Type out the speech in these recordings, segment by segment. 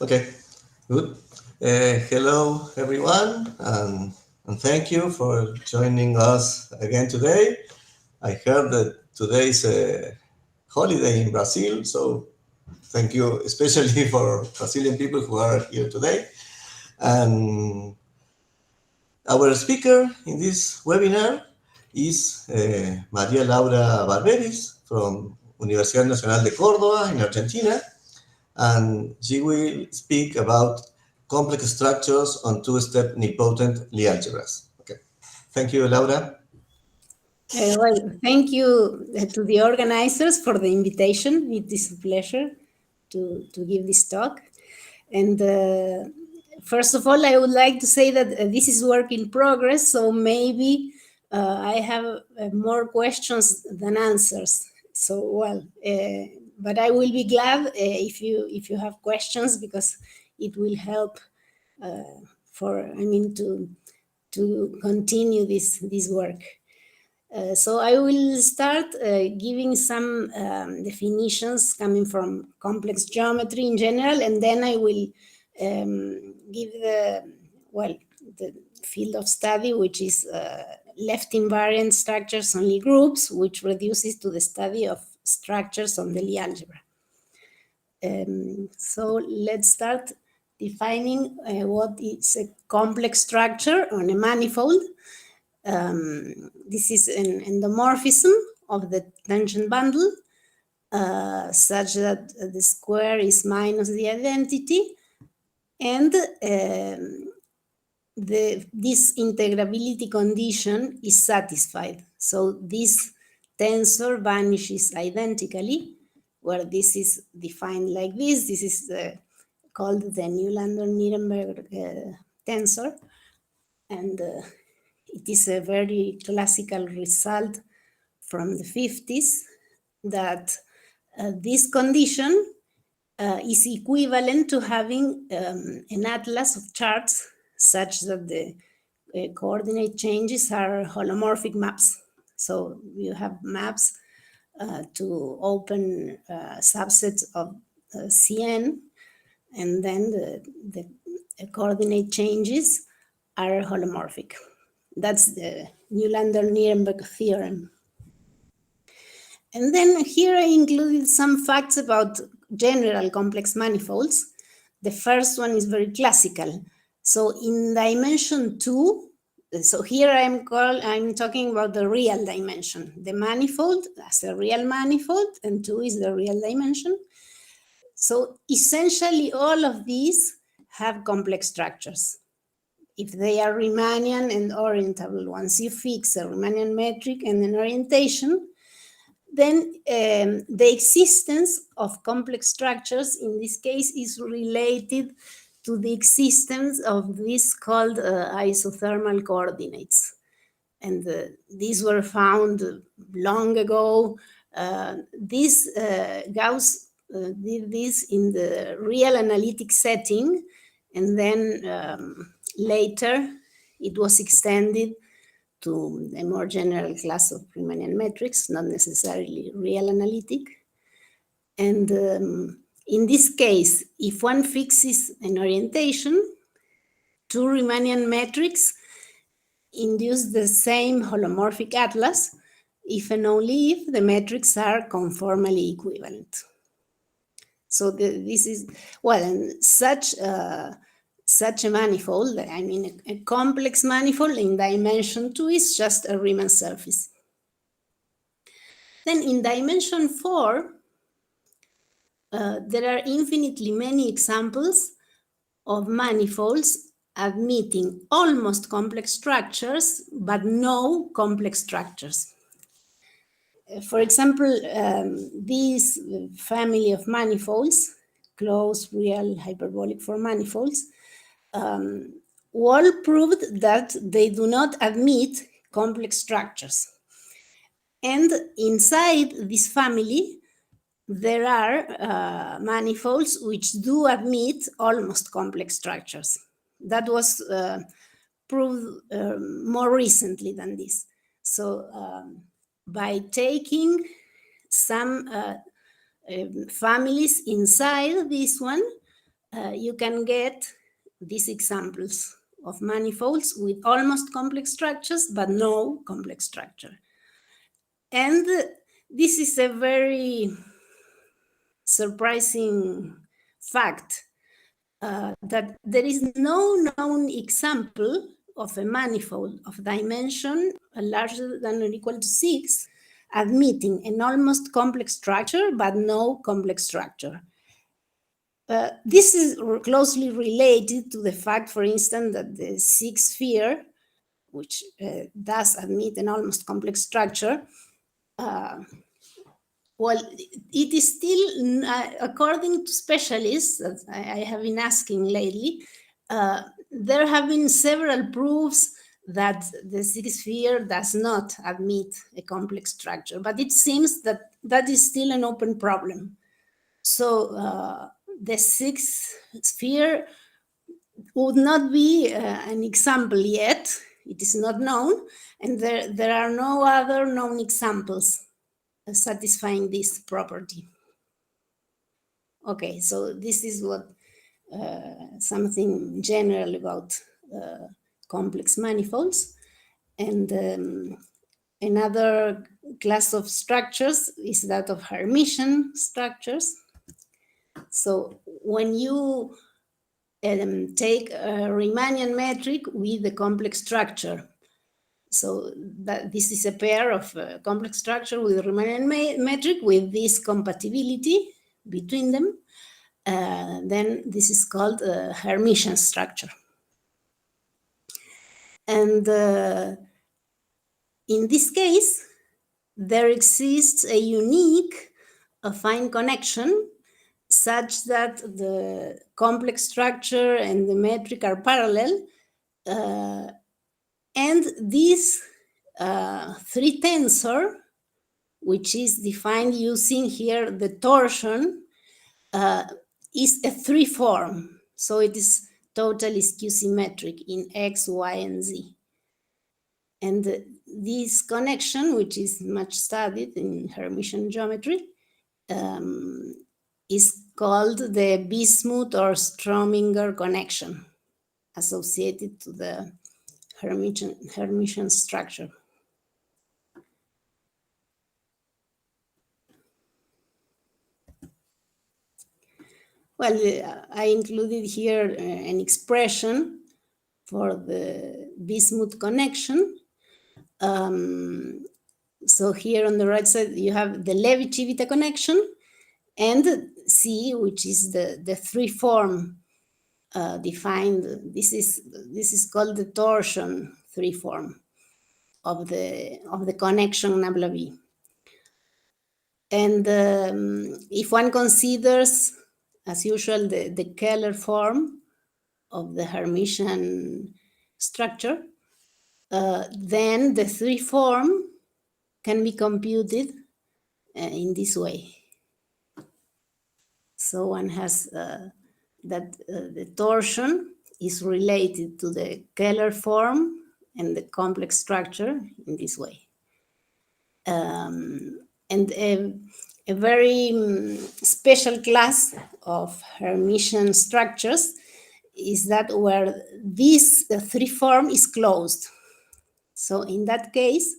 Okay, good. Hello, everyone, and thank you for joining us again today. I heard that today is a holiday in Brazil, so thank you especially for Brazilian people who are here today. And our speaker in this webinar is Maria Laura Barberis from Universidad Nacional de Córdoba in Argentina, and she will speak about complex structures on two-step nilpotent Lie algebras. Okay. Thank you, Laura. Well, thank you to the organizers for the invitation. It is a pleasure to give this talk. And first of all, I would like to say that this is work in progress, so maybe I have more questions than answers. So, well, but I will be glad if you have questions, because it will help to continue this work. So I will start giving some definitions coming from complex geometry in general, and then I will give the field of study, which is left invariant structures on Lie groups, which reduces to the study of structures on the Lie algebra. So let's start defining what is a complex structure on a manifold. This is an endomorphism of the tangent bundle, such that the square is minus the identity, and this integrability condition is satisfied. So this tensor vanishes identically, where this is defined like this. This is called the Newlander-Nirenberg tensor, and it is a very classical result from the 50s that this condition is equivalent to having an atlas of charts such that the coordinate changes are holomorphic maps. So you have maps to open subsets of Cn, and then the coordinate changes are holomorphic. That's the Newlander-Nirenberg theorem. And then here I included some facts about general complex manifolds. The first one is very classical. So in dimension 2, so here I'm talking about the real dimension. The manifold as a real manifold, and 2 is the real dimension. So essentially all of these have complex structures. If they are Riemannian and orientable, once you fix a Riemannian metric and an orientation, then the existence of complex structures in this case is related to the existence of this called isothermal coordinates. And these were found long ago. Gauss did this in the real analytic setting, and then later it was extended to a more general class of Riemannian metrics, not necessarily real analytic. And in this case, if one fixes an orientation, two Riemannian metrics induce the same holomorphic atlas if and only if the metrics are conformally equivalent. So this is, well, and such a manifold, I mean a complex manifold in dimension 2 is just a Riemann surface. Then in dimension 4, there are infinitely many examples of manifolds admitting almost complex structures, but no complex structures. For example, this family of manifolds, closed real hyperbolic form manifolds, all proved that they do not admit complex structures. And inside this family, there are manifolds which do admit almost complex structures. That was proved more recently than this. So by taking some families inside this one, you can get these examples of manifolds with almost complex structures, but no complex structure. And this is a very surprising fact, that there is no known example of a manifold of dimension larger than or equal to 6 admitting an almost complex structure, but no complex structure. This is closely related to the fact, for instance, that the sixth sphere, which does admit an almost complex structure, well, it is still, according to specialists that I have been asking lately, there have been several proofs that the sixth sphere does not admit a complex structure, but it seems that that is still an open problem. So the sixth sphere would not be an example yet. It is not known, and there are no other known examples satisfying this property. Okay, so this is what something general about complex manifolds. And another class of structures is that of Hermitian structures. So when you take a Riemannian metric with a complex structure, so that this is a pair of complex structure with Riemannian metric with this compatibility between them, then this is called a Hermitian structure. And in this case, there exists a unique affine connection such that the complex structure and the metric are parallel, and this 3 tensor, which is defined using here the torsion, is a 3 form. So it is totally skew-symmetric in X, Y, and Z. And this connection, which is much studied in Hermitian geometry, is called the bismuth or Strominger connection, associated to the Hermitian structure. Well, I included here an expression for the bismuth connection. So here on the right side, you have the Levi-Civita connection, and C, which is the 3 form defined. This is called the torsion 3 form of the connection nabla-B. And if one considers, as usual, the Keller form of the Hermitian structure, then the 3 form can be computed in this way. So one has that the torsion is related to the Keller form and the complex structure in this way. And a very special class of Hermitian structures is that where this 3 form is closed. So in that case,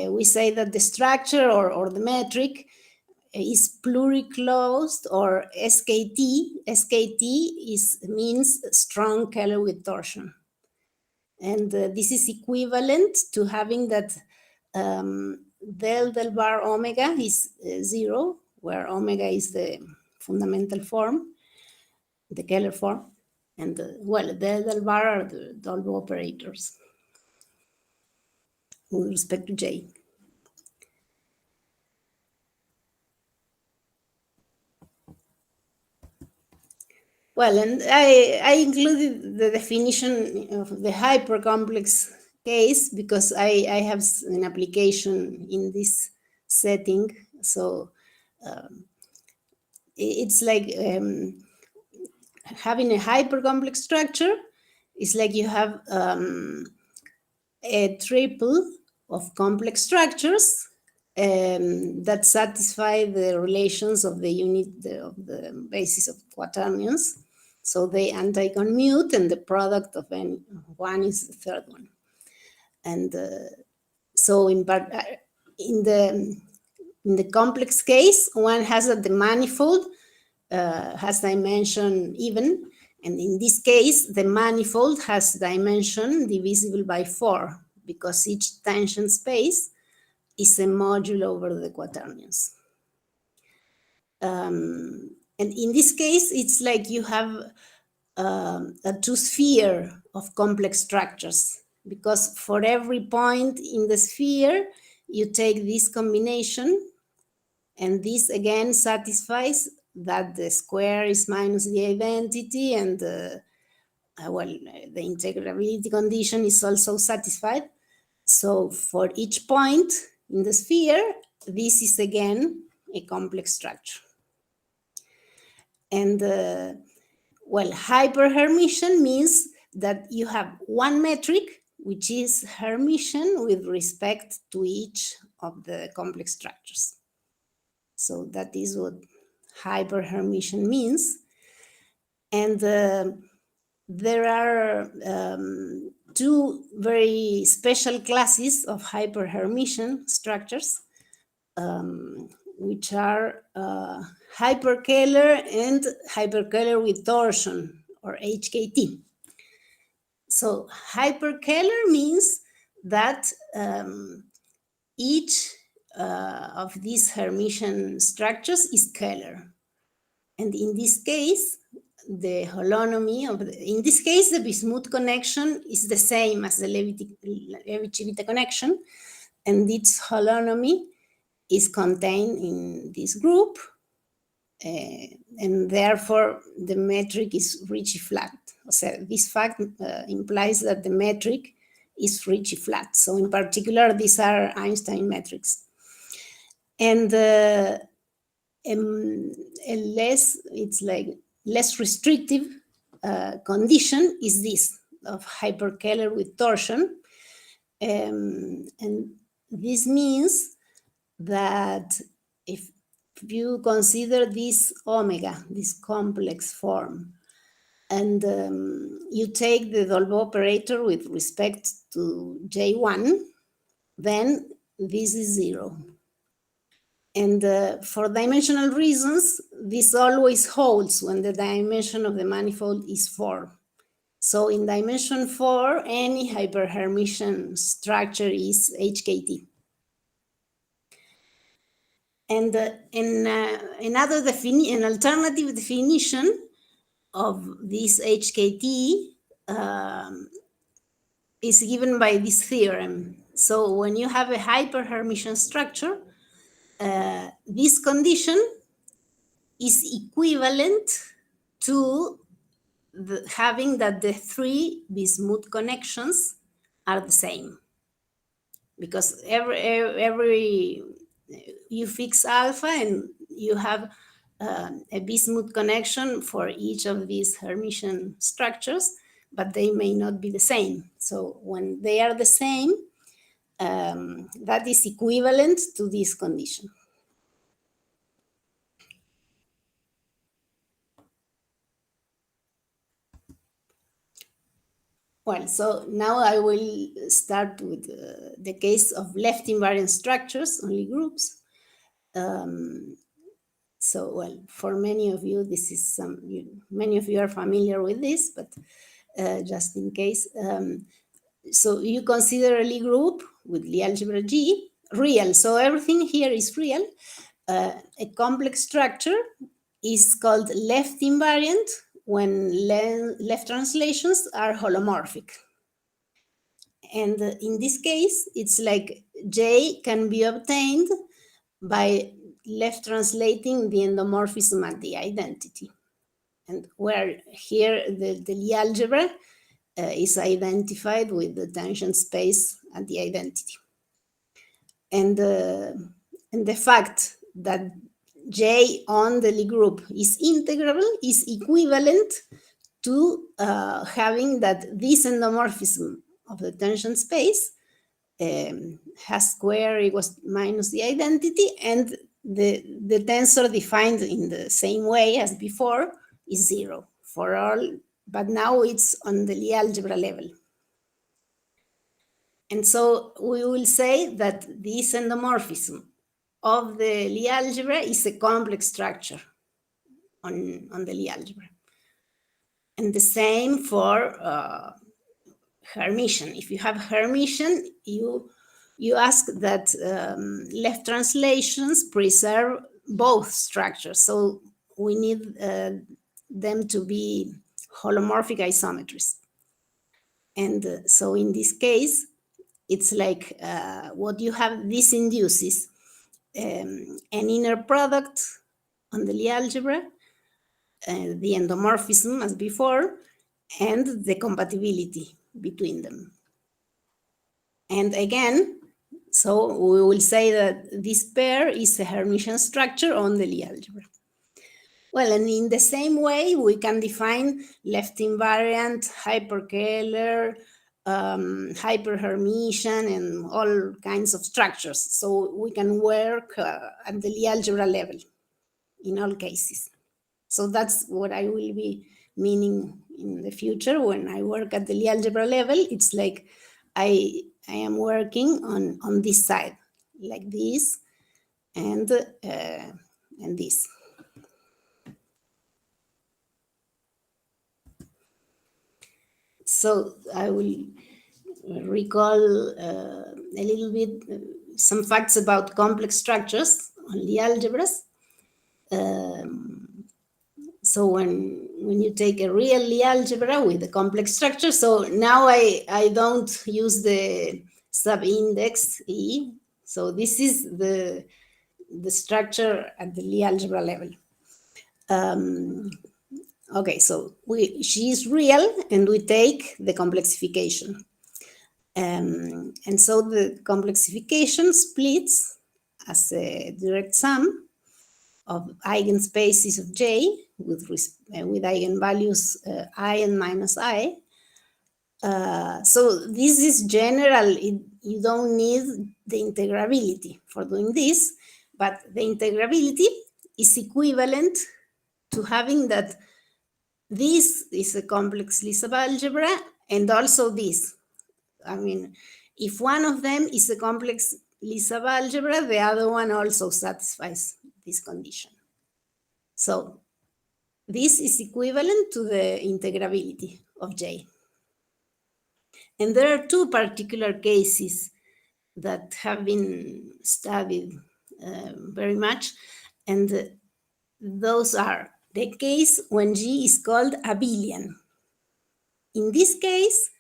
we say that the structure or the metric is pluriclosed, or SKT. SKT means strong Keller with torsion. And this is equivalent to having that del bar omega is 0, where omega is the fundamental form, the Keller form, and well, del bar are the Dolbeau operators with respect to J. Well, and I included the definition of the hypercomplex case because I have an application in this setting. So it's like having a hypercomplex structure is like you have a triple of complex structures that satisfy the relations of the unit of the basis of quaternions. So they anti-commute, and the product of any one is the third one. And so in the complex case, one has that the manifold has dimension even, and in this case, the manifold has dimension divisible by 4, because each tangent space is a modulo over the quaternions. And in this case, it's like you have a two-sphere of complex structures, because for every point in the sphere, you take this combination, and this again satisfies that the square is minus the identity, and the integrability condition is also satisfied. So for each point in the sphere, this is again a complex structure. And hyper-Hermitian means that you have one metric which is Hermitian with respect to each of the complex structures. So that is what hyper-Hermitian means. And there are two very special classes of hyper-Hermitian structures, which are hyperkähler and hyperkähler with torsion, or HKT. So hyperkähler means that each of these Hermitian structures is Kähler. And in this case, the holonomy of in this case, the bismuth connection is the same as the Levi-Civita connection, and its holonomy is contained in this group, and therefore the metric is Ricci flat. So this fact implies that the metric is Ricci flat. So in particular, these are Einstein metrics. And it's like less restrictive condition is this of hyperkähler with torsion. And this means that if you consider this omega, this complex form, and you take the Dolbeau operator with respect to J1, then this is 0. And for dimensional reasons, this always holds when the dimension of the manifold is 4. So in dimension 4, any hyper-Hermitian structure is HKT. And an alternative definition of this HKT is given by this theorem. So when you have a hyper-Hermitian structure, this condition is equivalent to having that the 3 bismuth connections are the same, because every you fix alpha and you have a bismuth connection for each of these Hermitian structures, but they may not be the same. So when they are the same, that is equivalent to this condition. Well, so now I will start with the case of left invariant structures, only groups. So, well, for many of you, this is many of you are familiar with this, but just in case. So you consider a Lie group with Lie algebra G real. So everything here is real. A complex structure is called left invariant when left translations are holomorphic. And in this case, it's like J can be obtained by left translating the endomorphism at the identity. And where here the Lie algebra is identified with the tangent space at the identity. And the fact that J on the Lie group is integrable is equivalent to having that this endomorphism of the tangent space has square equals minus the identity, and the tensor defined in the same way as before is 0 for all, but now it's on the Lie algebra level. And so we will say that this endomorphism of the Lie algebra is a complex structure on the Lie algebra. And the same for Hermitian. If you have Hermitian, you ask that left translations preserve both structures. So we need them to be holomorphic isometries. And so in this case, it's like what you have, this induces an inner product on the Lie algebra, the endomorphism as before, and the compatibility between them. And again, so we will say that this pair is a Hermitian structure on the Lie algebra. Well, and in the same way, we can define left invariant, hyperkähler, hyper-Hermitian, and all kinds of structures. So we can work at the Lie algebra level in all cases. So that's what I will be meaning in the future when I work at the Lie algebra level. It's like I am working on this side, like this, and this. So I will recall a little bit some facts about complex structures on Lie algebras. So when you take a real Lie algebra with a complex structure, so now I don't use the subindex E. So this is the structure at the Lie algebra level. Okay, so she is real, and we take the complexification. And so the complexification splits as a direct sum of eigenspaces of J with eigenvalues I and minus I. So this is general. You don't need the integrability for doing this, but the integrability is equivalent to having that this is a complex Lie subalgebra, and also this. I mean, if one of them is a complex Lie subalgebra, the other one also satisfies this condition. So this is equivalent to the integrability of J. And there are two particular cases that have been studied very much, and those are the case when G is called abelian. In this case,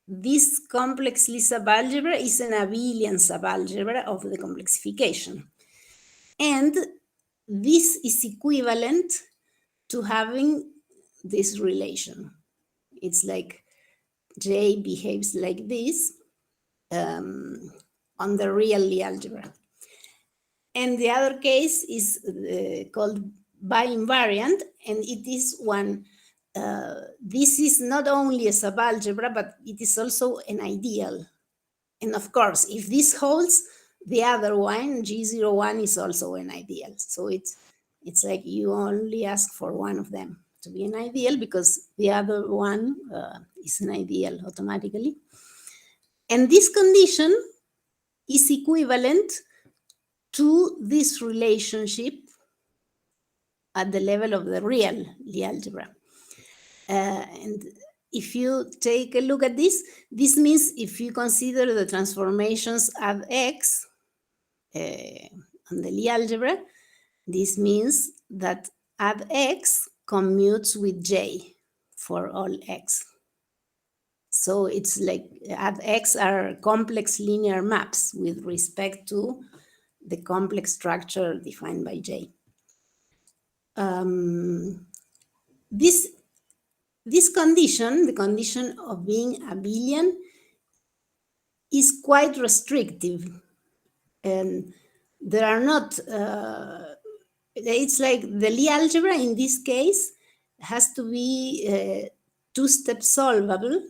this complex Lie subalgebra is an abelian subalgebra of the complexification. And this is equivalent to having this relation. It's like J behaves like this on the real Lie algebra. And the other case is called bi-invariant, and it is one, this is not only a subalgebra, but it is also an ideal. And of course, if this holds, the other one, G01, is also an ideal. So it's like you only ask for one of them to be an ideal, because the other one is an ideal automatically. And this condition is equivalent to this relationship at the level of the real Lie algebra. And if you take a look at this, this means if you consider the transformations of X on the Lie algebra, this means that add X commutes with J for all X. So it's like add X are complex linear maps with respect to the complex structure defined by J. This condition, the condition of being abelian, is quite restrictive. And there are not, it's like the Lie algebra in this case has to be two-step solvable,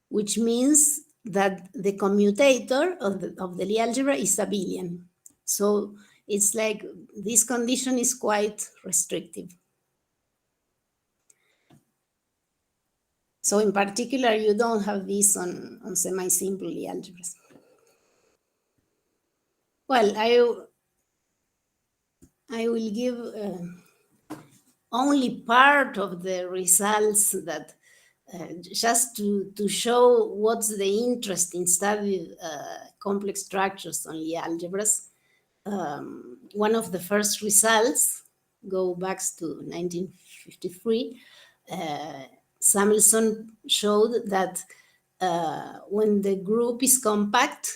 which means that the commutator of the Lie algebra is abelian. So it's like this condition is quite restrictive. So in particular, you don't have this on semi-simple Lie algebras. Well, I will give only part of the results that just to show what's the interest in studying complex structures on Lie algebras. One of the first results go back to 1953. Samuelson showed that when the group is compact,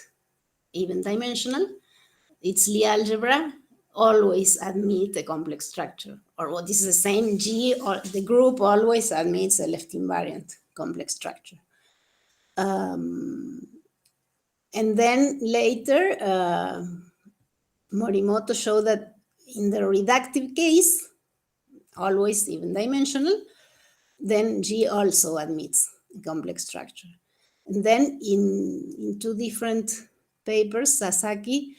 even dimensional, its Lie algebra always admit a complex structure, or what is the same G, or the group always admits a left invariant complex structure. And then later, Morimoto showed that in the reductive case, always even dimensional, then G also admits a complex structure. And then in two different papers, Sasaki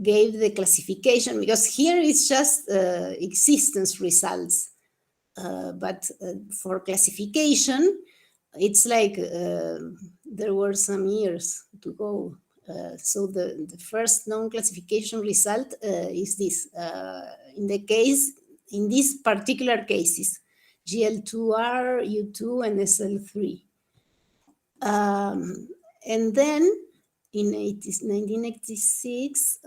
gave the classification, because here it's just existence results. But for classification, it's like there were some years to go. So the first known classification result is this. In these particular cases, GL2R, U2, and SL3. And then in 1986,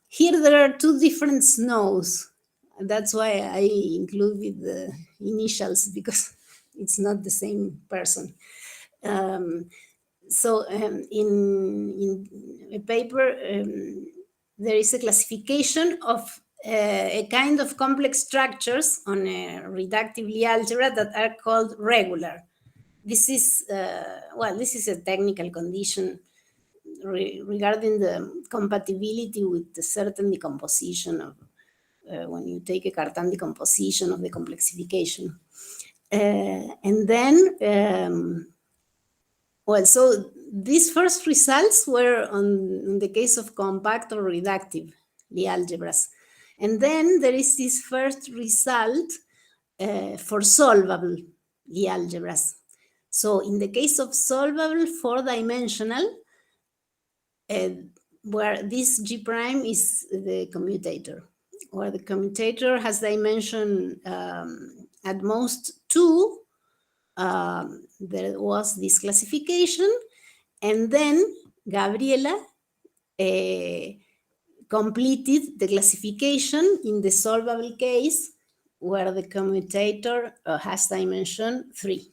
here there are two different snows. That's why I included the initials, because it's not the same person. So in a paper, there is a classification of a kind of complex structures on a reductive Lie algebra that are called regular. This is, this is a technical condition regarding the compatibility with the certain decomposition of, when you take a Cartan decomposition of the complexification. And then, so these first results were on the case of compact or reductive Lie algebras. And then there is this first result for solvable Lie algebras. So in the case of solvable 4-dimensional, where this G prime is the commutator, where the commutator has dimension at most 2, there was this classification, and then Gabriela completed the classification in the solvable case, where the commutator has dimension 3.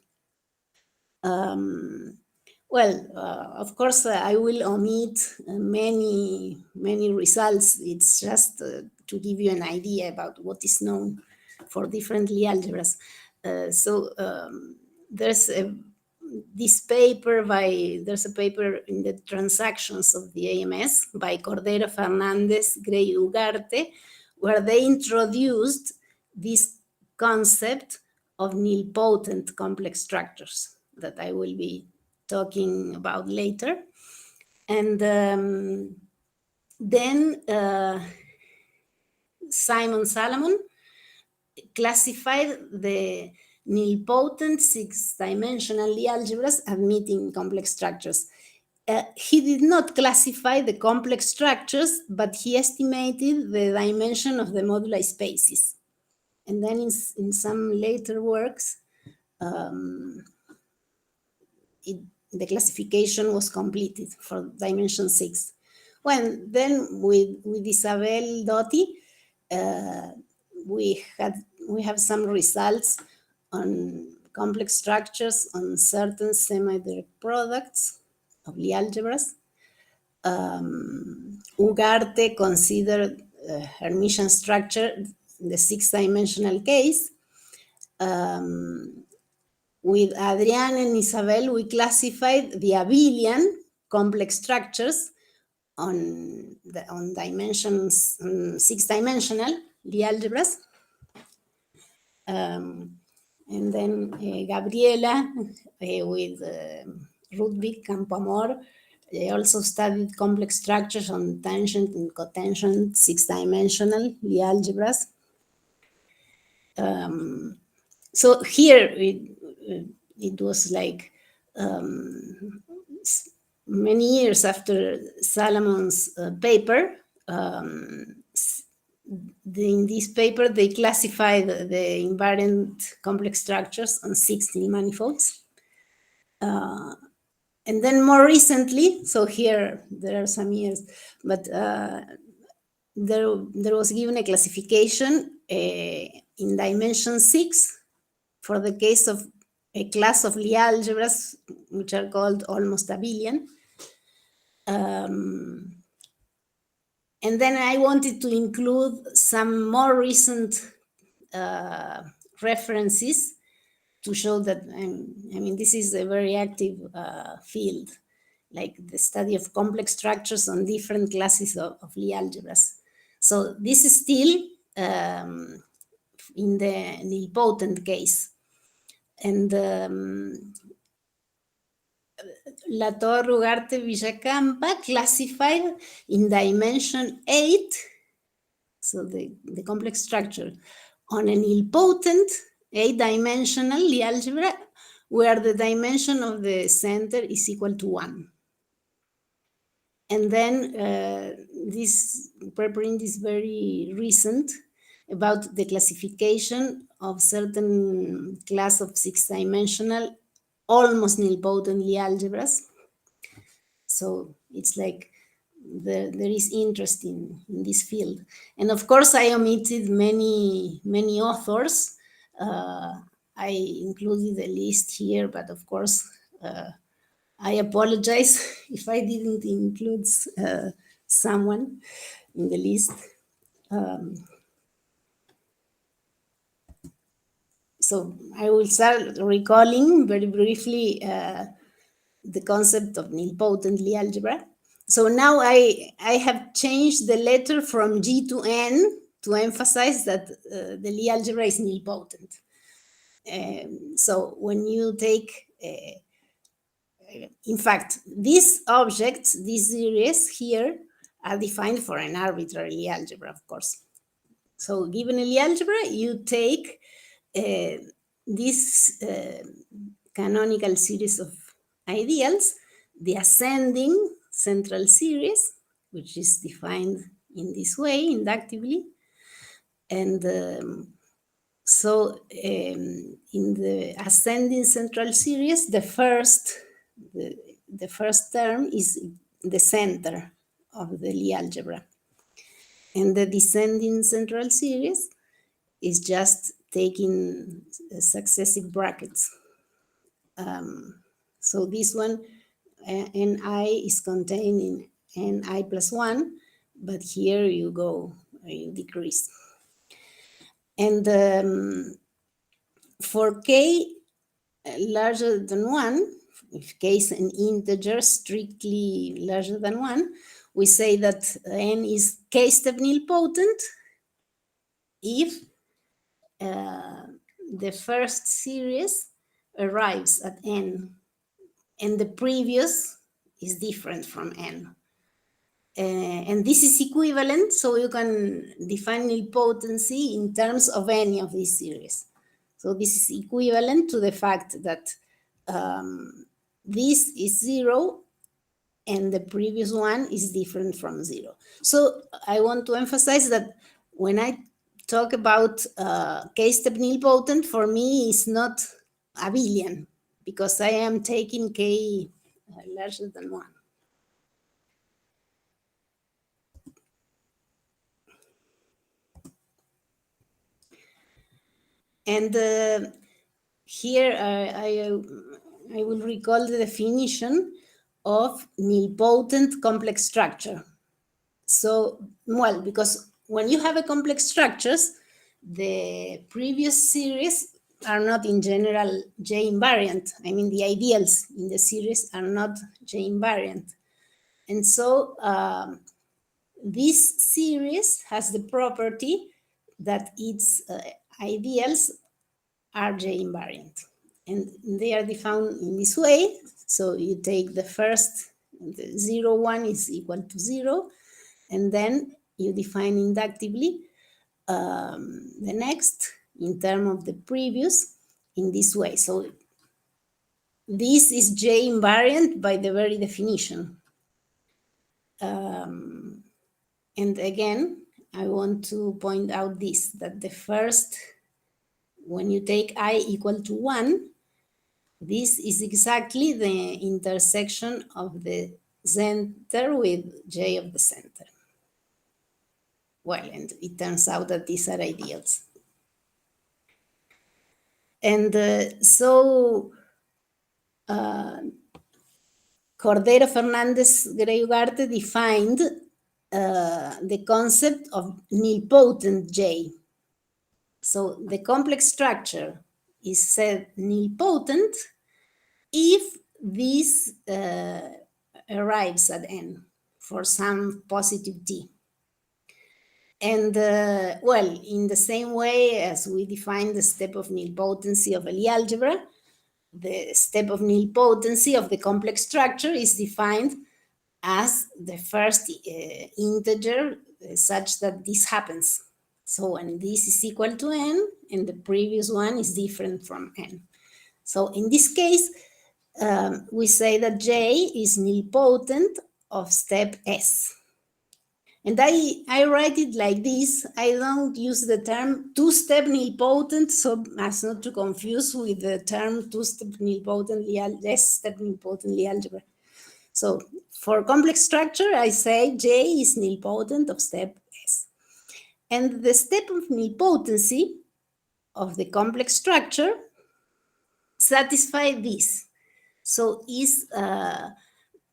Of course, I will omit many results. It's just to give you an idea about what is known for different Lie algebras. There's this paper there's a paper in the transactions of the AMS by Cordero-Fernández-Gray-Ugarte, where they introduced this concept of nilpotent complex structures that I will be talking about later. And then Simon Salomon classified the nilpotent 6-dimensional Lie algebras admitting complex structures. He did not classify the complex structures, but he estimated the dimension of the moduli spaces. And then in some later works, the classification was completed for dimension 6. Then with Isabel Dotti, we have some results on complex structures on certain semi-direct products of Lie algebras. Ugarte considered Hermitian structure in the 6-dimensional case. With Adrián and Isabel, we classified the abelian complex structures on dimensions 6-dimensional Lie algebras. And then Gabriela with Rudvik, Campoamor. They also studied complex structures on tangent and cotangent 6-dimensional algebras. So here it was like many years after Salomon's paper. In this paper, they classified the invariant complex structures on 6 nilmanifolds. And then more recently, so here there are some years, but there was given a classification in dimension 6 for the case of a class of Lie algebras, which are called almost abelian. And then I wanted to include some more recent references to show that, I mean, this is a very active field, like the study of complex structures on different classes of Lie algebras. So this is still in the nilpotent case. And La Torre, Ugarte, Villacampa classified in dimension 8, so the complex structure, on a nilpotent 8-dimensional Lie algebra where the dimension of the center is equal to 1. And then this preprint is very recent about the classification of certain class of 6-dimensional almost nilpotent Lie algebras. So it's like there is interest in this field. And of course, I omitted many authors. I included a list here, but of course, I apologize if I didn't include someone in the list. So I will start recalling very briefly the concept of nilpotent Lie algebra. So now I have changed the letter from G to N to emphasize that the Lie algebra is nilpotent. So when you take, in fact, these objects, these series here, are defined for an arbitrary Lie algebra, of course. So given a Lie algebra, you take this canonical series of ideals, the ascending central series, which is defined in this way inductively. And so in the ascending central series, the first term is the center of the Lie algebra. And the descending central series is just taking successive brackets. So this one, Ni is contained in Ni plus 1, but here you go, you decrease. And for k larger than 1, if k is an integer strictly larger than 1, we say that n is k-step nilpotent if the first series arrives at n and the previous is different from n. And this is equivalent, so you can define nilpotency in terms of any of these series. So this is equivalent to the fact that this is 0 and the previous one is different from 0. So I want to emphasize that when I talk about k-step nilpotent, for me it's not abelian, because I am taking k larger than 1. And here I will recall the definition of nilpotent complex structure. So, well, because when you have a complex structures, the previous series are not in general J invariant. I mean, the ideals in the series are not J invariant. And so this series has the property that its ideals are J invariant. And they are defined in this way. So you take the first, the 0, 1 is equal to 0, and then you define inductively the next in terms of the previous in this way. So this is J invariant by the very definition. And again, I want to point out this, that the first, when you take I equal to 1, this is exactly the intersection of the center with J of the center. Well, and it turns out that these are ideals. And Cordero-Fernández-Gray-Ugarte defined the concept of nilpotent J. So the complex structure is said nilpotent if this arrives at n for some positive t. And well, in the same way as we define the step of nilpotency of a Lie algebra, the step of nilpotency of the complex structure is defined as the first integer such that this happens. So when this is equal to n, and the previous one is different from n. So in this case, we say that J is nilpotent of step S. And I write it like this. I don't use the term two-step nilpotent so as not to confuse with the term two-step nilpotent S-step nilpotent Lie algebra. So for complex structure, I say J is nilpotent of step S. And the step of nilpotency of the complex structure satisfies this. So is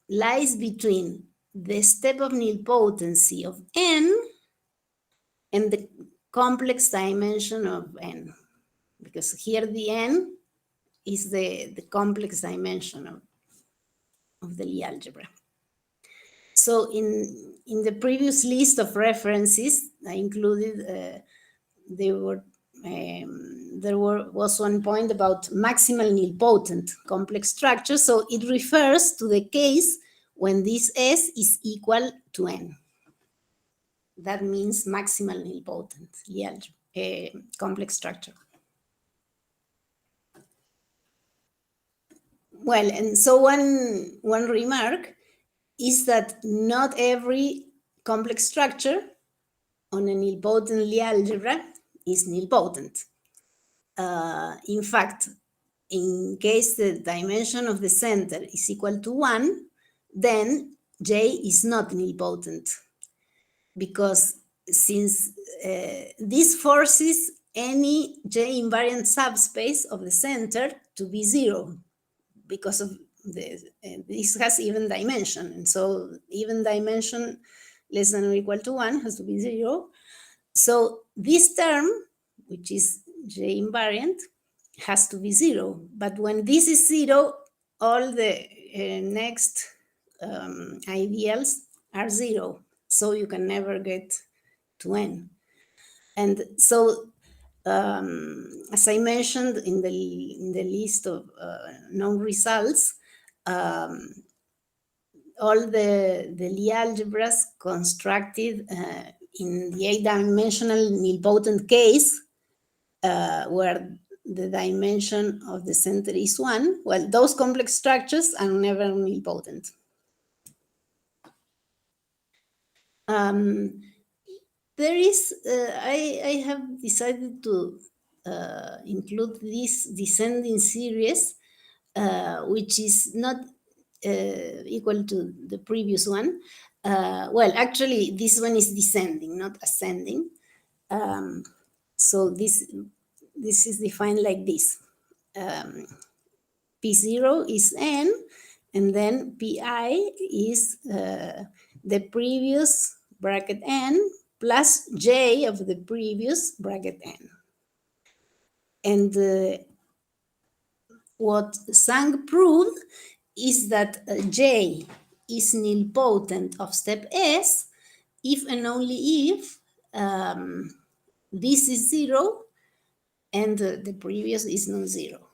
lies between the step of nilpotency of n and the complex dimension of n, because here the n is the complex dimension of the Lie algebra. So in the previous list of references, I included, there was one point about maximal nilpotent complex structure. So it refers to the case when this S is equal to n. That means maximal nilpotent Lie algebra, complex structure. Well, and so one remark is that not every complex structure on a nilpotent Lie algebra is nilpotent. In fact, in case the dimension of the center is equal to 1, then J is not nilpotent, because since this forces any J invariant subspace of the center to be 0, because of this has even dimension, and so even dimension less than or equal to 1 has to be 0. So this term, which is J invariant, has to be 0. But when this is 0, all the next ideals are 0. So you can never get to n. And so, as I mentioned in the list of known results, all the Lie algebras constructed in the 8-dimensional nilpotent case, where the dimension of the center is 1, well, those complex structures are never nilpotent. There is, I have decided to include this descending series, which is not equal to the previous one. Well, actually, this one is descending, not ascending. So this is defined like this. P0 is n, and then Pi is the previous bracket n plus j of the previous bracket n. And what Zhang proved is that j is nilpotent of step S if and only if this is 0 and the previous is non-zero.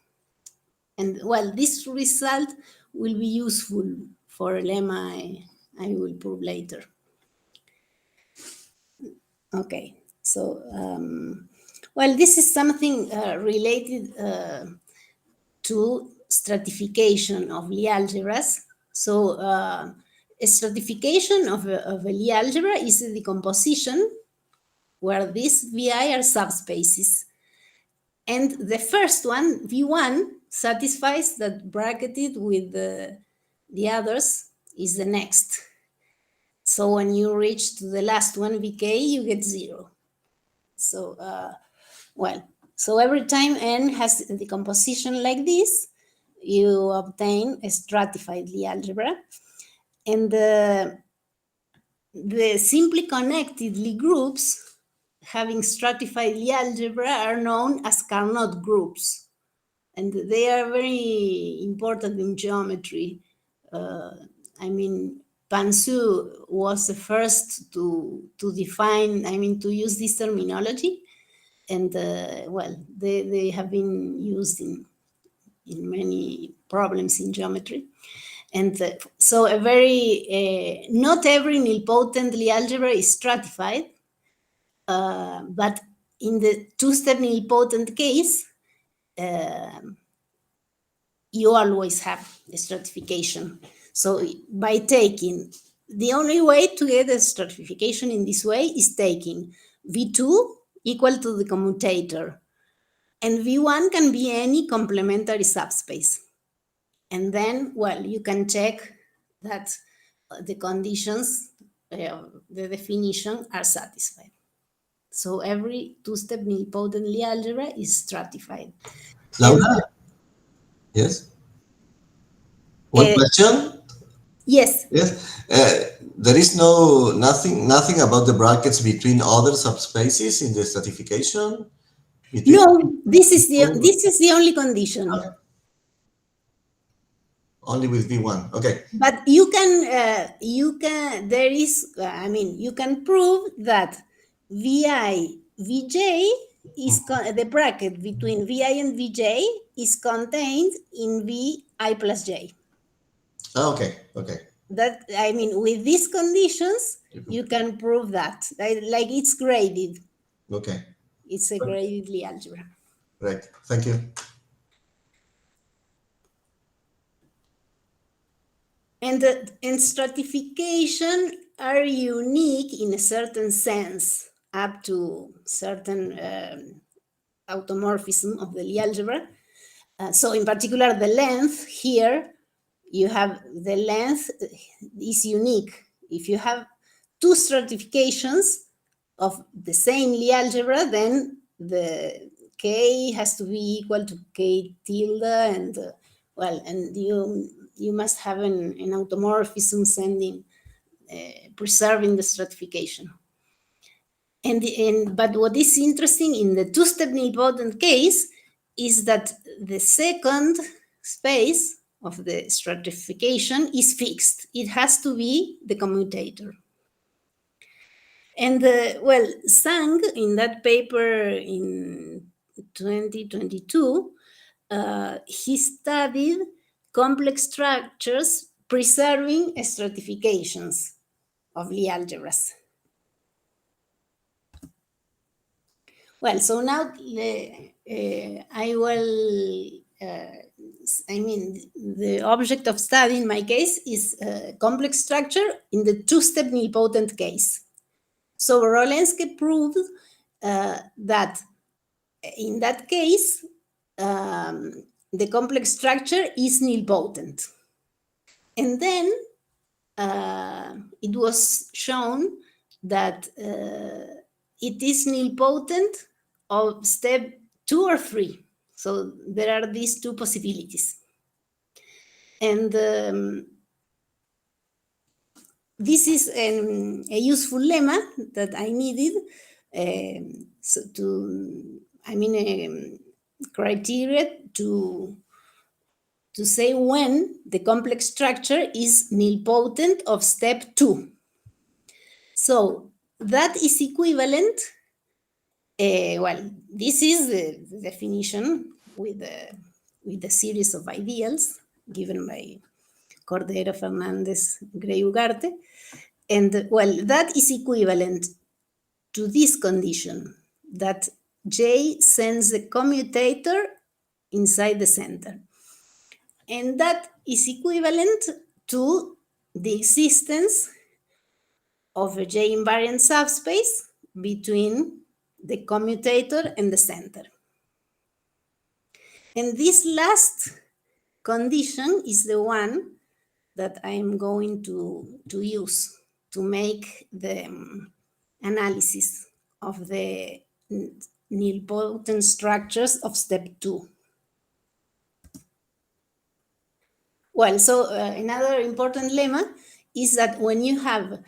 And well, this result will be useful for a lemma I will prove later. Okay, so, well, this is something related to stratification of Lie algebras. So a stratification of a Lie algebra is a decomposition where these Vi are subspaces. And the first one, V1, satisfies that bracketed with the others is the next. So when you reach to the last one, Vk, you get 0. So, well, so every time n has a decomposition like this, you obtain a stratified Lie algebra. And the simply connected Lie groups having stratified Lie algebra are known as Carnot groups. And they are very important in geometry. I mean, Pansu was the first to define, I mean, to use this terminology. And well, they have been used in many problems in geometry. And so a very, not every nilpotent Lie algebra is stratified, but in the two-step nilpotent case, you always have a stratification. So by taking, the only way to get a stratification in this way is taking V2 equal to the commutator. And V1 can be any complementary subspace. And then, well, you can check that the conditions, the definition are satisfied. So every two-step nilpotent Lie algebra is stratified. Laura? Yes? One question? Yes. Yes. There is nothing about the brackets between other subspaces in the stratification? No, this is the only condition. Okay. Only with V1. Okay. But you can there is, I mean, you can prove that Vi, Vj is the bracket between Vi and Vj is contained in Vi plus j. Okay. Okay. That, I mean, with these conditions, you can prove that. Like it's graded. Okay. It's a graded Lie algebra. Right. Thank you. And stratification are unique in a certain sense, up to certain automorphism of the Lie algebra. So in particular, the length here, you have the length is unique. If you have two stratifications of the same Lie algebra, then the k has to be equal to k tilde, and well, and you must have an automorphism sending, preserving the stratification. But what is interesting in the two-step nilpotent case is that the second space of the stratification is fixed. It has to be the commutator. And well, Zhang, in that paper in 2022, he studied complex structures preserving stratifications of Lie algebras. Well, so now I will, I mean, the object of study in my case is complex structure in the two-step nilpotent case. So Rolenski proved that in that case, the complex structure is nilpotent. And then it was shown that it is nilpotent of step 2 or 3. So there are these two possibilities. And this is a useful lemma that I needed so to, I mean, criteria to say when the complex structure is nilpotent of step 2. So that is equivalent, well, this is the definition with the series of ideals given by Cordero-Fernández-Gray-Ugarte. And well, that is equivalent to this condition, that J sends the commutator inside the center. And that is equivalent to the existence of a J-invariant subspace between the commutator and the center. And this last condition is the one that I am going to use to make the analysis of the nilpotent structures of step 2. Well, so another important lemma is that when you have,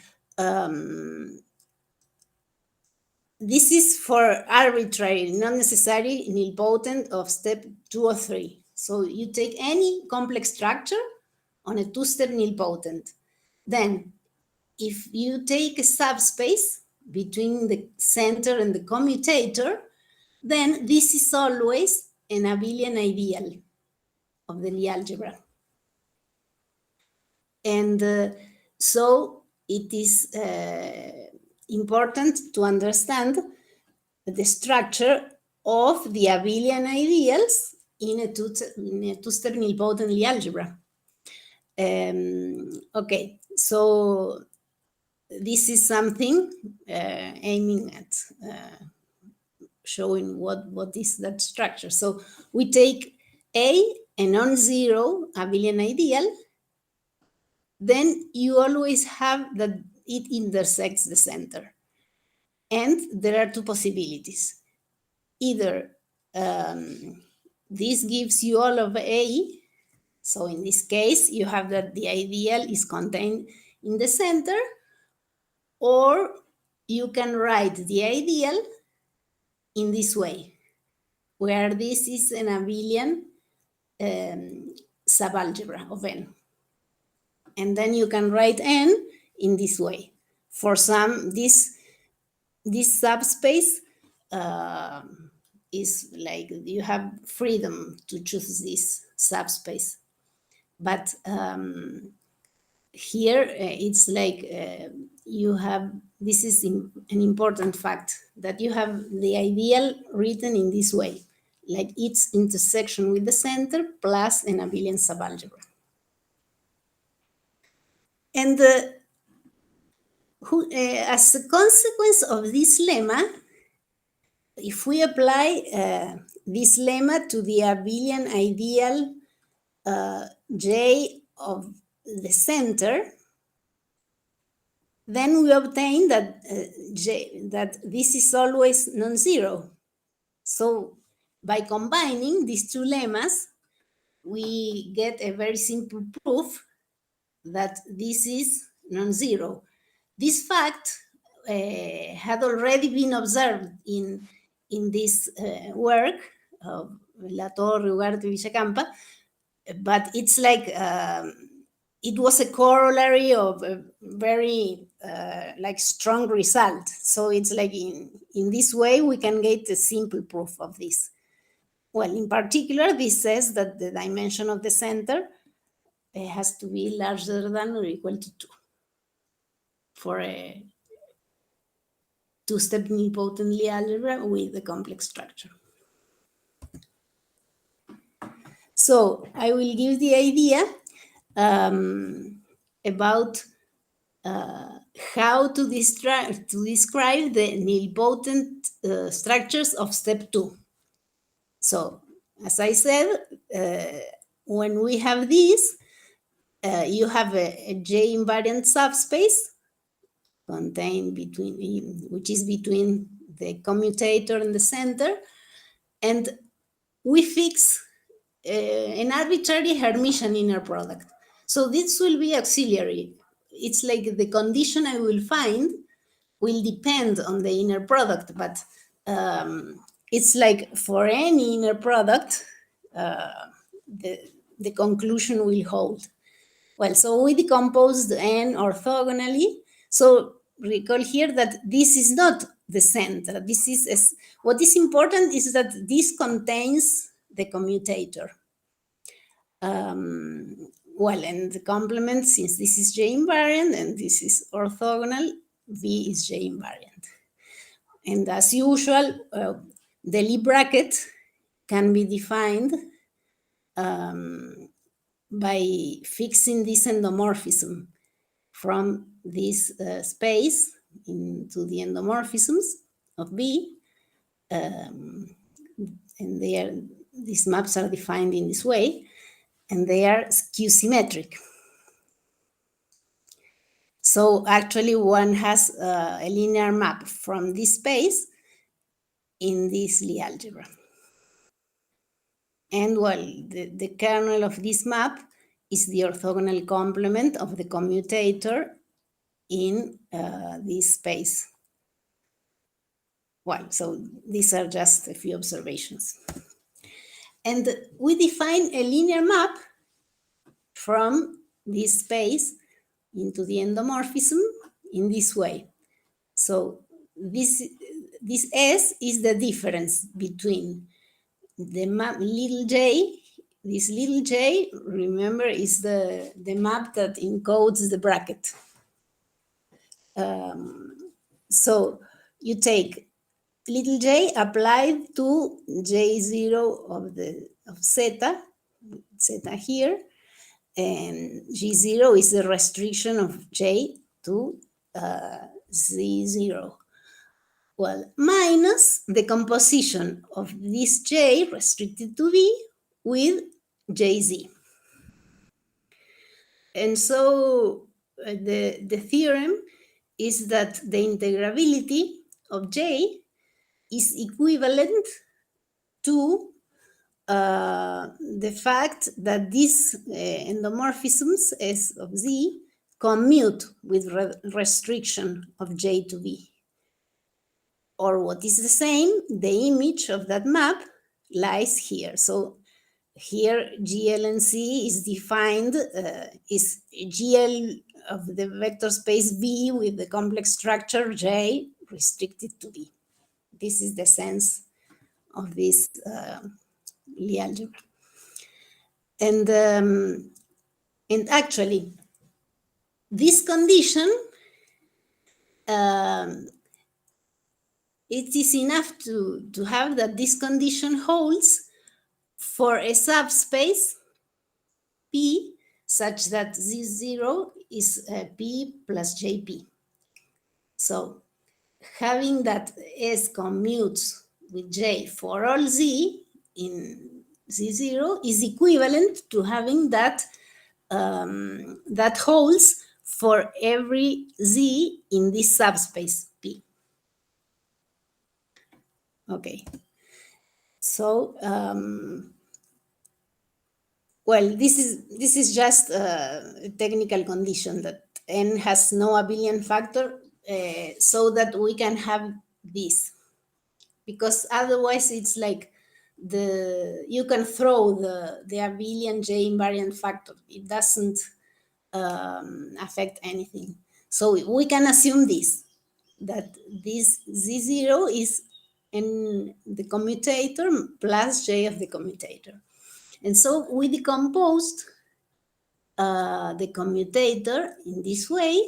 this is for arbitrary, not necessary nilpotent of step 2 or 3. So you take any complex structure on a two-step nilpotent. Then if you take a subspace between the center and the commutator, then this is always an abelian ideal of the Lie algebra. And so it is important to understand the structure of the abelian ideals in a two-step nilpotent Lie algebra. Okay, so this is something aiming at showing what is that structure. So we take A non-zero abelian ideal, then you always have that it intersects the center. And there are two possibilities. Either this gives you all of A, so in this case, you have that the ideal is contained in the center, or you can write the ideal in this way, where this is an abelian subalgebra of N. And then you can write N in this way. For some, this subspace is like you have freedom to choose this subspace. But here it's like you have, this is an important fact, that you have the ideal written in this way, like its intersection with the center plus an abelian subalgebra. And as a consequence of this lemma, if we apply this lemma to the abelian ideal J of the center, then we obtain that that this is always non-zero. So by combining these two lemmas, we get a very simple proof that this is non-zero. This fact had already been observed in this work of Latorre, Ugarte, Villacampa, but it's like it was a corollary of a very like strong result. So it's like in this way we can get a simple proof of this. Well, in particular, this says that the dimension of the center has to be larger than or equal to 2 for a two-step nilpotent Lie algebra with a complex structure. So I will give the idea about how to describe the nilpotent structures of step 2. So, as I said, when we have this, you have a J-invariant subspace contained between, which is between the commutator and the center, and we fix an arbitrary Hermitian inner product. So this will be auxiliary. It's like the condition I will find will depend on the inner product, but it's like for any inner product, the conclusion will hold. Well, so we decompose the N orthogonally. So recall here that this is not the center. This is what is important is that this contains the commutator. well, and the complement, since this is J invariant and this is orthogonal, V is J invariant. And as usual, the Lie bracket can be defined by fixing this endomorphism from this space into the endomorphisms of V. And these maps are defined in this way, and they are skew-symmetric. So actually one has a linear map from this space in this Lie algebra. And well, the kernel of this map is the orthogonal complement of the commutator in this space. Well, so these are just a few observations. And we define a linear map from this space into the endomorphism in this way. So this S is the difference between the map little j. This little j, remember, is the map that encodes the bracket. So you take little j applied to j0 of zeta here, and g0 is the restriction of j to z0. Well, minus the composition of this j restricted to v with jz. And so the theorem is that the integrability of j is equivalent to the fact that these endomorphisms S of z commute with restriction of j to v. Or what is the same, the image of that map lies here. So here GLNC is defined, is GL of the vector space V with the complex structure J restricted to V. This is the sense of this Lie algebra. And actually, this condition, it is enough to have that this condition holds for a subspace P such that Z0 is P plus JP. So having that S commutes with J for all Z in Z0 is equivalent to having that that holds for every Z in this subspace P. Okay. So well, this is just a technical condition that n has no abelian factor, so that we can have this, because otherwise it's like you can throw the abelian J invariant factor. It doesn't affect anything. So we can assume this, that this Z0 is in the commutator plus J of the commutator. And so we decomposed the commutator in this way,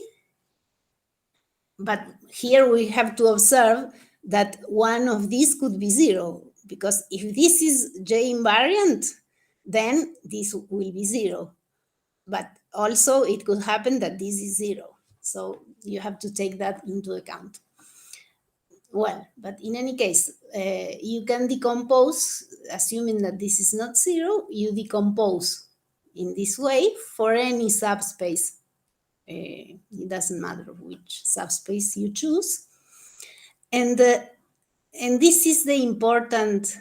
but here we have to observe that one of these could be 0, because if this is J invariant, then this will be 0. But also it could happen that this is 0. So you have to take that into account. Well, but in any case, you can decompose, assuming that this is not 0, you decompose in this way for any subspace. It doesn't matter which subspace you choose. And this is the important,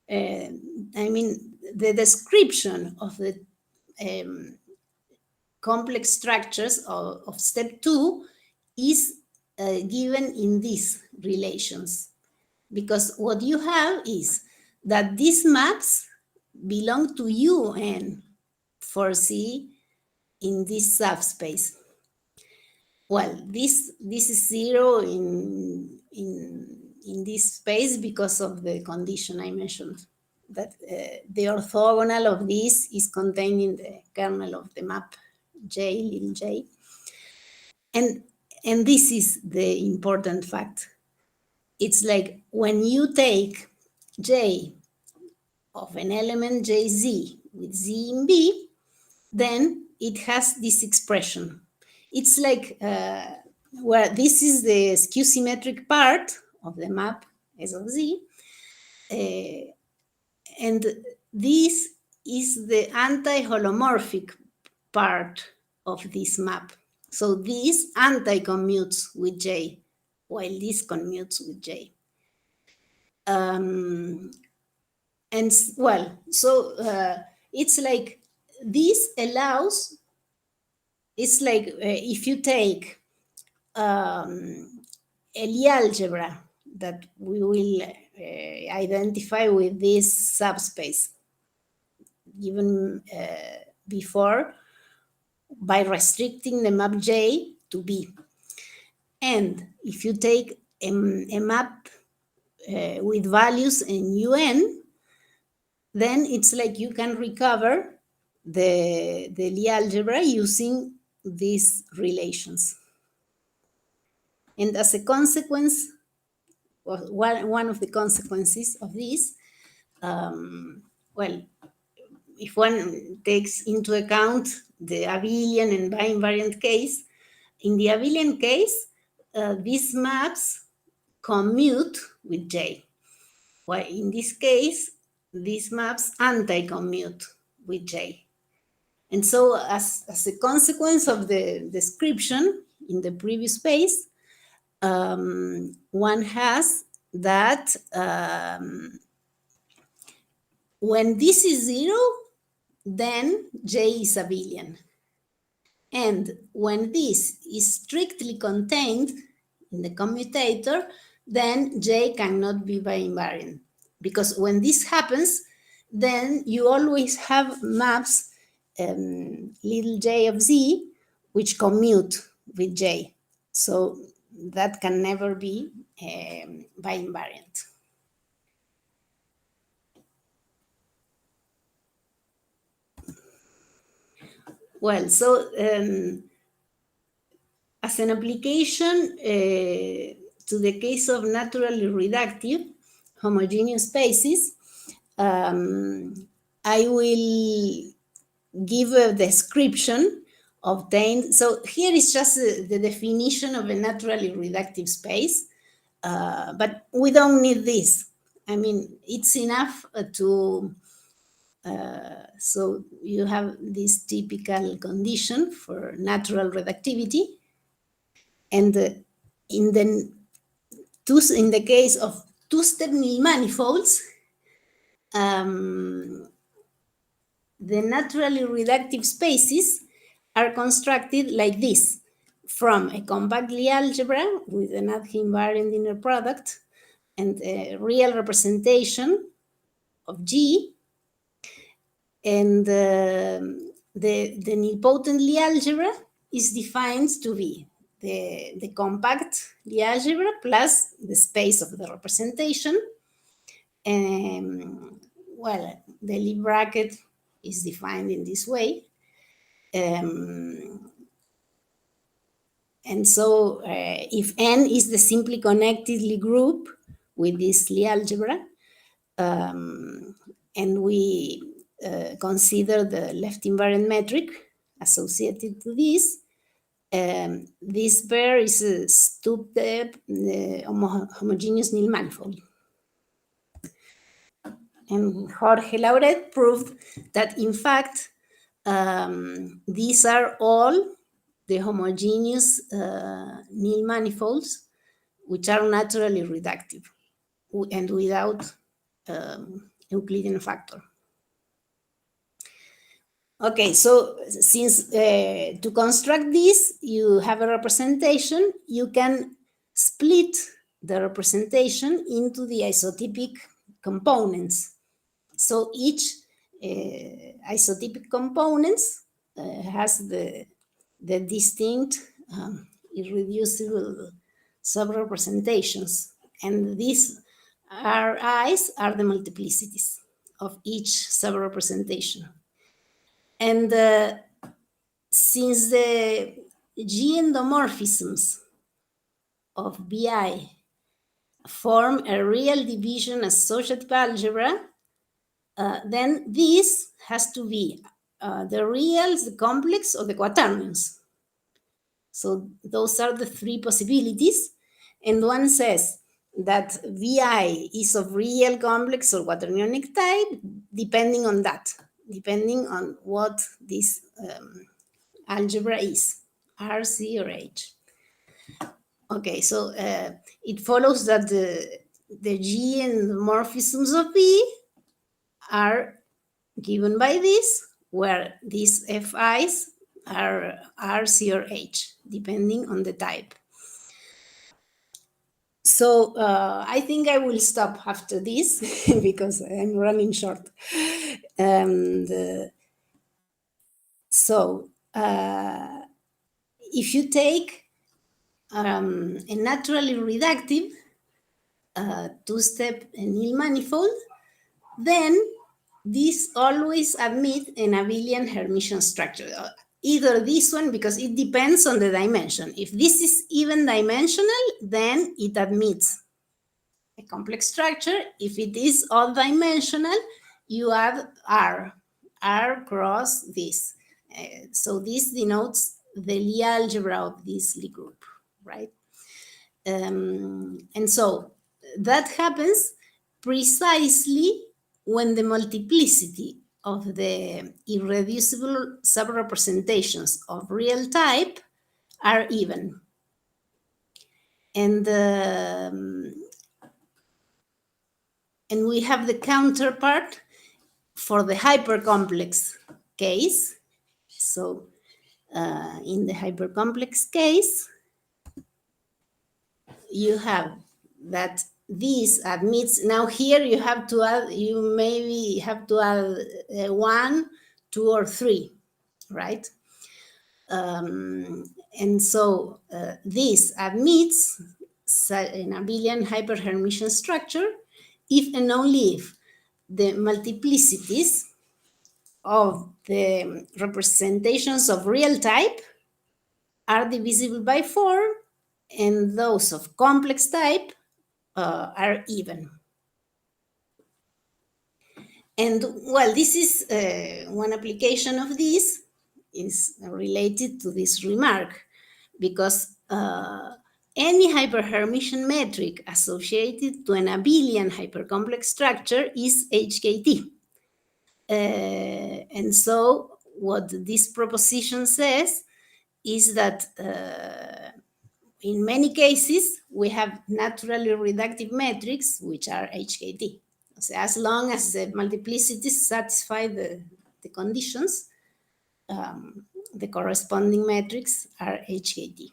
I mean, the description of the complex structures of step 2 is given in these relations. Because what you have is that these maps belong to UN for C in this subspace. Well, this is 0 in this space because of the condition I mentioned that the orthogonal of this is contained in the kernel of the map J, little j. And this is the important fact. It's like when you take J of an element Jz with Z in B, then it has this expression. It's like where this is the skew symmetric part of the map S of Z, and this is the anti-holomorphic part of this map. So this anti-commutes with J, while this commutes with J. And well, so it's like this allows, it's like if you take a Lie algebra that we will identify with this subspace given before by restricting the map J to B. And if you take a map with values in UN, then it's like you can recover the Lie algebra using these relations. And as a consequence, one of the consequences of this, well, if one takes into account the abelian and bi-invariant case, in the abelian case, these maps commute with J, while in this case, these maps anti-commute with J. And so as a consequence of the description in the previous page, one has that when this is 0, then J is abelian. And when this is strictly contained in the commutator, then J cannot be bi-invariant. Because when this happens, then you always have maps little j of Z, which commute with J. So that can never be bi-invariant. Well, so as an application to the case of naturally reductive homogeneous spaces, I will give a description obtained. So here is just the definition of a naturally reductive space, but we don't need this. I mean, it's enough to, so you have this typical condition for natural reductivity. And in the case of two-step nilmanifolds, the naturally reductive spaces are constructed like this, from a compact Lie algebra with an ad-invariant inner product and a real representation of G, and the nilpotent Lie algebra is defined to be the compact Lie algebra plus the space of the representation. Well, the Lie bracket is defined in this way. And so if N is the simply connected Lie group with this Lie algebra, and we consider the left invariant metric associated to this, this pair is a two-step homogeneous nilmanifold. And Jorge Lauret proved that, in fact, these are all the homogeneous nilmanifolds which are naturally reductive and without Euclidean factor. Okay, so since to construct this, you have a representation, you can split the representation into the isotypic components. So each isotypic components has the distinct irreducible subrepresentations, and these Ri's are the multiplicities. of each subrepresentation. And since the G endomorphisms of BI form a real division associative algebra, then this has to be the reals, the complex, or the quaternions. So those are the three possibilities. And one says that VI is of real, complex, or quaternionic type, depending on that, depending on what this algebra is, R, C, or H. Okay, so it follows that the G endomorphisms of B are given by this, where these FIs are R, C, or H, depending on the type. So I think I will stop after this because I'm running short. And so if you take a naturally reductive two-step nilmanifold, then this always admit an abelian Hermitian structure. Either this one, because it depends on the dimension. If this is even dimensional, then it admits a complex structure. If it is odd dimensional, you add R cross this. So this denotes the Lie algebra of this Lie group, right? And so that happens precisely when the multiplicity of the irreducible subrepresentations of real type are even. And we have the counterpart for the hypercomplex case. So in the hypercomplex case, you have that this admits, now here you have to add, you maybe have to add 1, 2, or 3, right? And so this admits an abelian hyperhermitian structure if and only if the multiplicities of the representations of real type are divisible by 4, and those of complex type are even. And well, this is one application of this is related to this remark, because any hyperhermitian metric associated to an abelian hypercomplex structure is HKT. And so what this proposition says is that in many cases, we have naturally reductive metrics, which are HKT. So as long as the multiplicities satisfy the conditions, the corresponding metrics are HKT.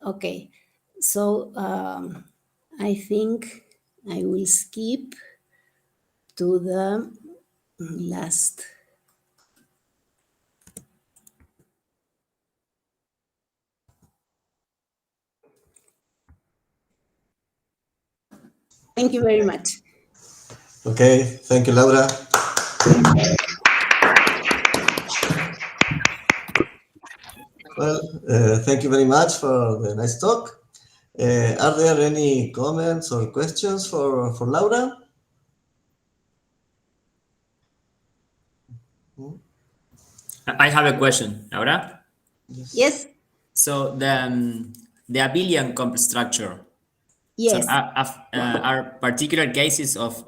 Okay, so I think I will skip to the last. Thank you very much. Okay, thank you, Laura. Well, thank you very much for the nice talk. Are there any comments or questions for Laura? I have a question, Laura. Yes. So the abelian complex structure. Yes. So are particular cases of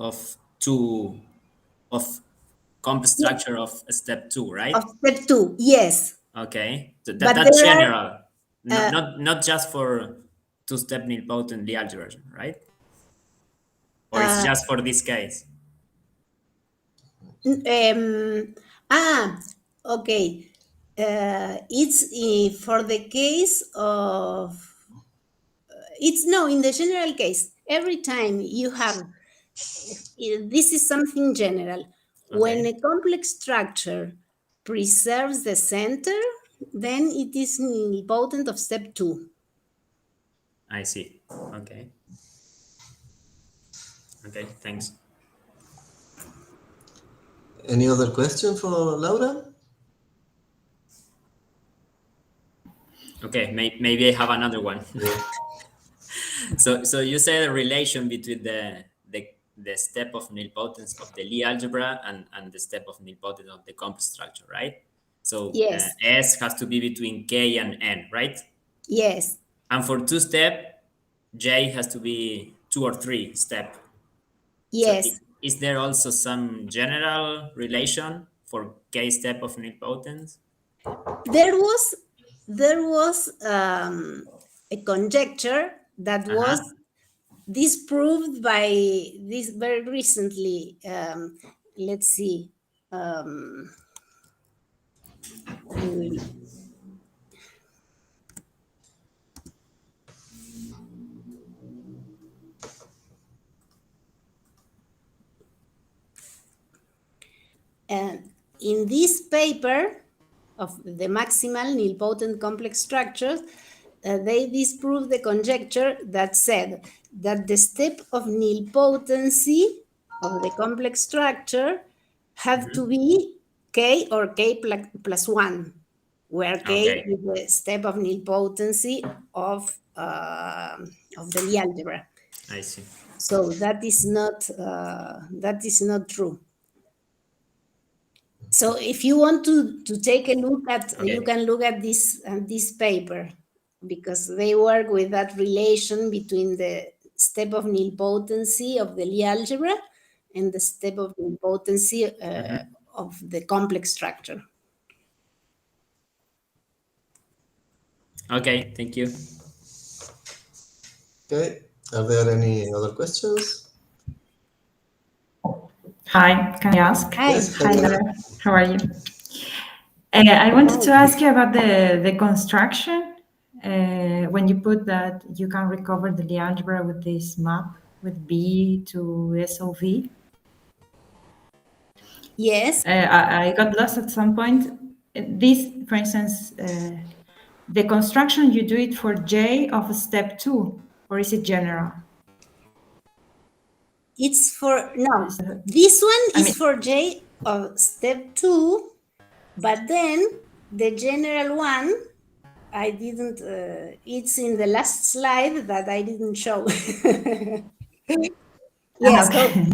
complex structure of step 2, right? Of step 2, yes. Okay, so But that's there general, not just for two-step nilpotent Lie algebra, right? Or it's just for this case? Okay. It's for the case of, in the general case, every time you have, this is something general. Okay. When a complex structure preserves the center, then it is nilpotent of step 2. I see. Okay. Okay, thanks. Any other question for Laura? Okay, maybe I have another one. Yeah. So you say the relation between the step of nilpotence of the Lie algebra and the step of nilpotence of the complex structure, right? So Yes. S has to be between K and N, right? Yes. And for two-step, J has to be 2 or 3 step. Yes. So is there also some general relation for K step of nilpotence? There was a conjecture that was disproved by this very recently. Let's see. I will. And in this paper of the maximal nilpotent complex structures, they disproved the conjecture that said that the step of nilpotency of the complex structure had to be K or K plus 1, where K is the step of nilpotency of the Lie algebra. I see. So that is not true. So if you want to take a look at, you can look at this paper, because they work with that relation between the step of nilpotency of the Lie algebra and the step of nilpotency of the complex structure. Okay, thank you. Okay, are there any other questions? Hi, can I ask? Hi. Yes, Hi, Laura. How are you? I wanted to ask you about the construction. When you put that you can recover the Lie algebra with this map with B to SOV. Yes. I got lost at some point. This, for instance, the construction, you do it for J of step 2, or is it general? It's for, no, this one is for J of step 2, but then the general one, I didn't, it's in the last slide that I didn't show. Yes. Okay.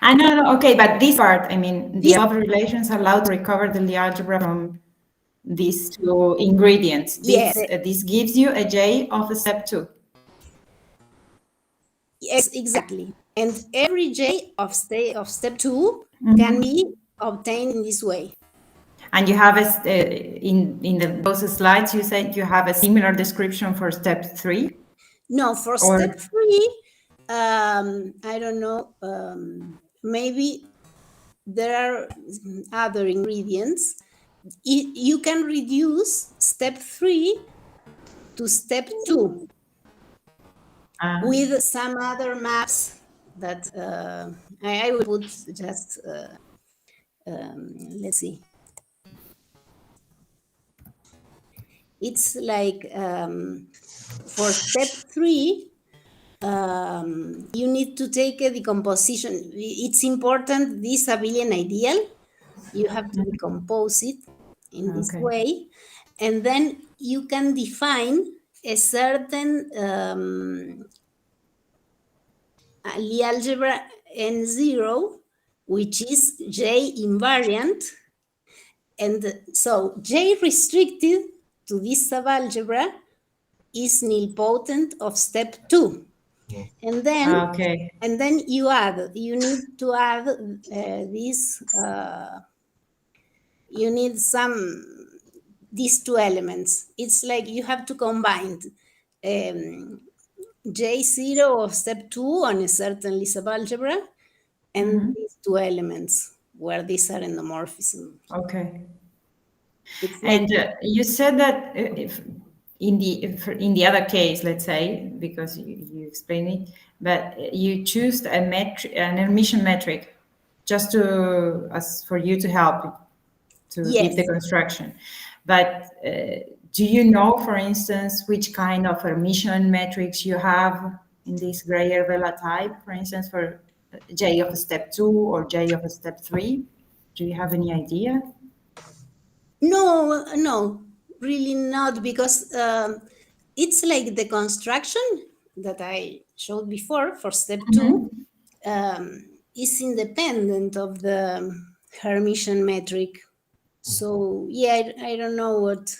I know, okay, but this part, I mean, the above relations allowed to recover the Lie algebra from these two ingredients. This gives you a J of step 2. Yes, exactly. And every J of step 2 can be obtained in this way. And you have those slides, you said you have a similar description for step 3? No, for step 3, I don't know, maybe there are other ingredients. You can reduce step 3 to step 2 with some other maps that I will put just, let's see. It's like for step 3, you need to take a decomposition. It's important, this abelian ideal, you have to decompose it in this way. And then you can define a certain Lie algebra N0, which is J invariant. And so J restricted to this subalgebra is nilpotent of step 2. And then you need to add this, you need these two elements. It's like you have to combine J0 of step 2 on a certain Lie subalgebra and these two elements where these are endomorphism. Okay. And you said that if in the other case, let's say, because you explained it, but you choose an Hermitian metric just for you to help to give the construction. But do you know, for instance, which kind of Hermitian metrics you have in this Gray-Ugarte type, for instance, for J of step 2 or J of step 3? Do you have any idea? No, really not, because it's like the construction that I showed before for step 2 is independent of the Hermitian metric. So yeah, I don't know what.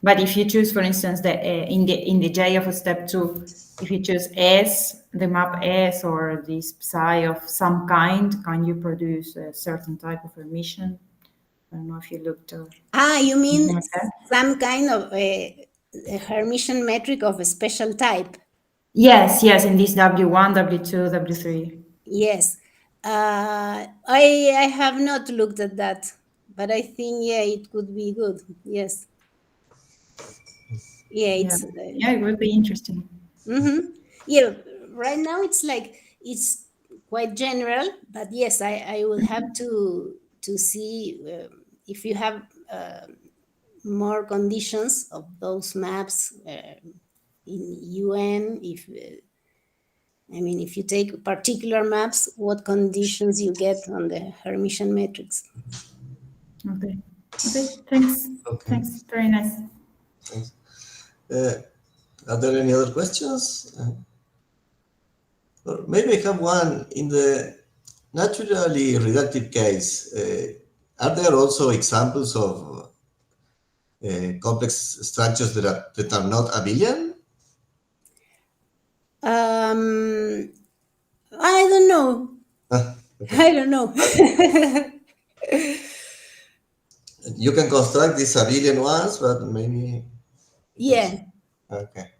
But if you choose, for instance, in the J of step 2, if you choose S, the map S, or this psi of some kind, can you produce a certain type of Hermitian? I don't know if you looked. You mean like that. some kind of a Hermitian metric of a special type? Yes, in this W1, W2, W3. Yes. I have not looked at that, but I think, yeah, it could be good. Yes. Yeah, it's. Yeah, it would be interesting. Yeah, right now it's quite general, but yes, I will have to see if you have more conditions of those maps in UN. If if you take particular maps, what conditions you get on the Hermitian matrix. Okay, thanks. Okay. Thanks, very nice. Thanks. Are there any other questions? Or maybe I have one. In the naturally reductive case, are there also examples of complex structures that are not abelian? I don't know. Okay. I don't know. You can construct these abelian ones, but maybe. Yeah. Okay.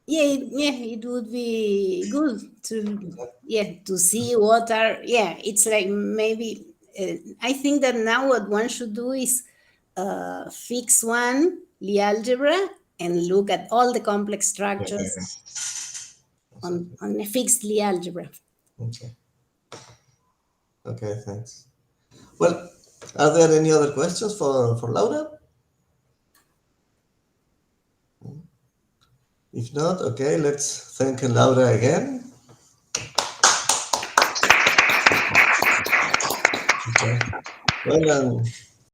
Yeah, it would be good to see what are, it's like maybe, I think that now what one should do is fix one, the algebra, and look at all the complex structures on a fixed Lie algebra. Okay. Okay, thanks. Well, are there any other questions for Laura? If not, okay, let's thank Laura again. Okay. Well,